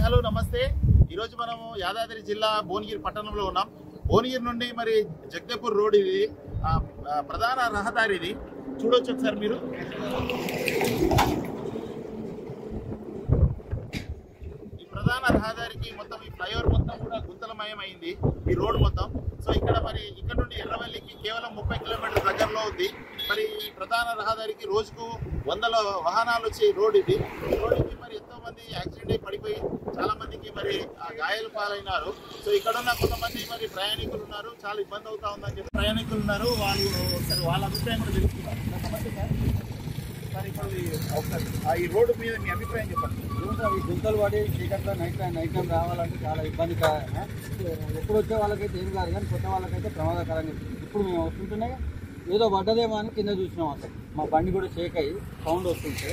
Hello నమస్తే. ఈరోజు మనము యాదాద్రి జిల్లా భువనగిరి పట్టణంలో ఉన్నాం. భువనగిరి నుండి మరి జగదేపూర్ రోడ్ ఇది ప్రధాన రహదారి. ఇది చూడొచ్చు ఒకసారి మీరు. ఈ ప్రధాన రహదారికి మొత్తం ఈ ఫ్లైఓవర్ మొత్తం కూడా గుంతలమయం అయింది ఈ రోడ్ మొత్తం. సో ఇక్కడ మరి ఇక్కడ నుండి ఎర్రవల్లికి కేవలం 30 కిలోమీటర్ల దగ్గరలో ఉంది. మరి ఈ ప్రధాన రహదారికి రోజుకు 100 వాహనాలు వచ్చే రోడ్ ఇది. రోడ్డుకి మరి ఎంతో మంది యాక్సిడెంట్ అయి పడిపోయి చాలా మందికి మరి గాయాలు పాలైనారు. సో ఇక్కడ ఉన్న కొంతమంది మరి ప్రయాణికులు ఉన్నారు, చాలా ఇబ్బంది అవుతా ఉందని చెప్పి ప్రయాణికులు ఉన్నారు. వాళ్ళు ఒకసారి వాళ్ళ అభిప్రాయం కూడా తెలుసుకున్నారు. నమస్తే సార్. సార్ ఇప్పుడు ఈ రోడ్డు మీద మీ అభిప్రాయం చెప్పండి. ఈ గుంతలు పడి చీకట్లో నైట్ టైం రావాలంటే చాలా ఇబ్బందికరంగా. ఎప్పుడు వచ్చే వాళ్ళకైతే ఏం కాదు, కానీ కొత్త వాళ్ళకైతే ప్రమాదకరంగా. ఇప్పుడు మేము వస్తుంటేనే ఏదో పడ్డదేమో అని కింద చూసినాం. అసలు మా బండి కూడా షేక్ అయ్యి సౌండ్ వస్తుంటే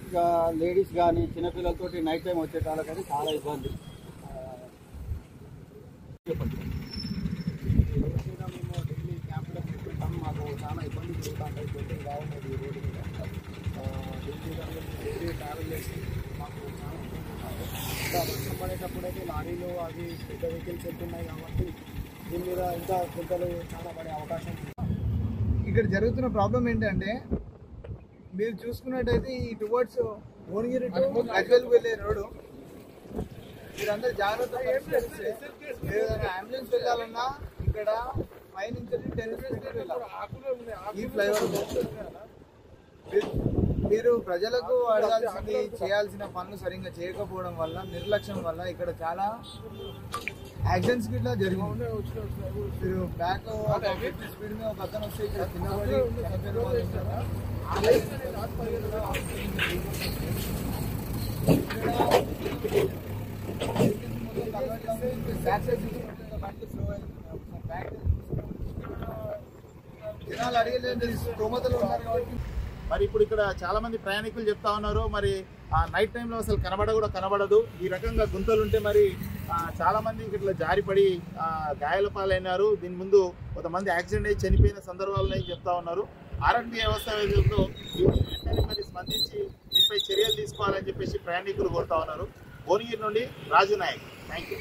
ఇక లేడీస్ కానీ చిన్నపిల్లలతోటి నైట్ టైం వచ్చే వాళ్ళకైతే చాలా ఇబ్బంది. చెప్పండి. మేము ఢిల్లీ క్యాంప్లో పెట్టుకుంటాం, మాకు చాలా ఇబ్బంది జరుగుతుంటాయి. బెట్టింగ్ బాగుంటుంది ఈ రోడ్డు మీద. ఢిల్లీ ట్రావెల్ చేసి మాకు చాలా ఇంకా వర్షం పడేటప్పుడు అయితే లారీలు అవి పెద్ద వెహికల్స్ వెళ్తున్నాయి కాబట్టి దీని మీద ఇంకా గుంతలు చాలా పడే అవకాశం. ఇక్కడ జరుగుతున్న ప్రాబ్లం ఏంటంటే, మీరు చూసుకున్నట్టయితే ఈ టువర్డ్స్ భువనగిరి టు గజ్వేల్ వెళ్ళే రోడ్డు మీరందరూ జాగ్రత్తగా పరిశీలిస్తే ఏదైనా అంబులెన్స్ వెళ్ళాలన్నా ఇక్కడ 5 నుంచి 10 స్పీడ్ వెళ్ళాలి. ఈ ఫ్లైఓవర్ మీరు ప్రజలకు అడగాల్సింది, చేయాల్సిన పనులు సరిగ్గా చేయకపోవడం వల్ల, నిర్లక్ష్యం వల్ల ఇక్కడ చాలా యాక్సిడెంట్స్ గిట్లా జరిగింది. మీరు బ్యాక్ 50 స్పీడ్ మీద ఒక అతను వస్తే ఇక్కడ కింద పడి జనాలు అడిగలేదు, స్తోమతలు ఉన్నారు కాబట్టి. మరి ఇప్పుడు ఇక్కడ చాలా మంది ప్రయాణికులు చెప్తా ఉన్నారు, మరి నైట్ టైంలో అసలు కనబడదు. ఈ రకంగా గుంతలు ఉంటే మరి చాలా మంది ఇట్లా జారిపడి గాయాల పాలైనారు. దీని ముందు కొంతమంది యాక్సిడెంట్ అయ్యి చనిపోయిన సందర్భాలను చెప్తా ఉన్నారు. ఆరోగ్య వ్యవస్థ ఏదైతుందో వెంటనే మరి స్పందించి దీనిపై చర్యలు తీసుకోవాలని చెప్పేసి ప్రయాణికులు కోరుతా ఉన్నారు. భువనగిరి నుండి రాజు నాయక్. Thank you.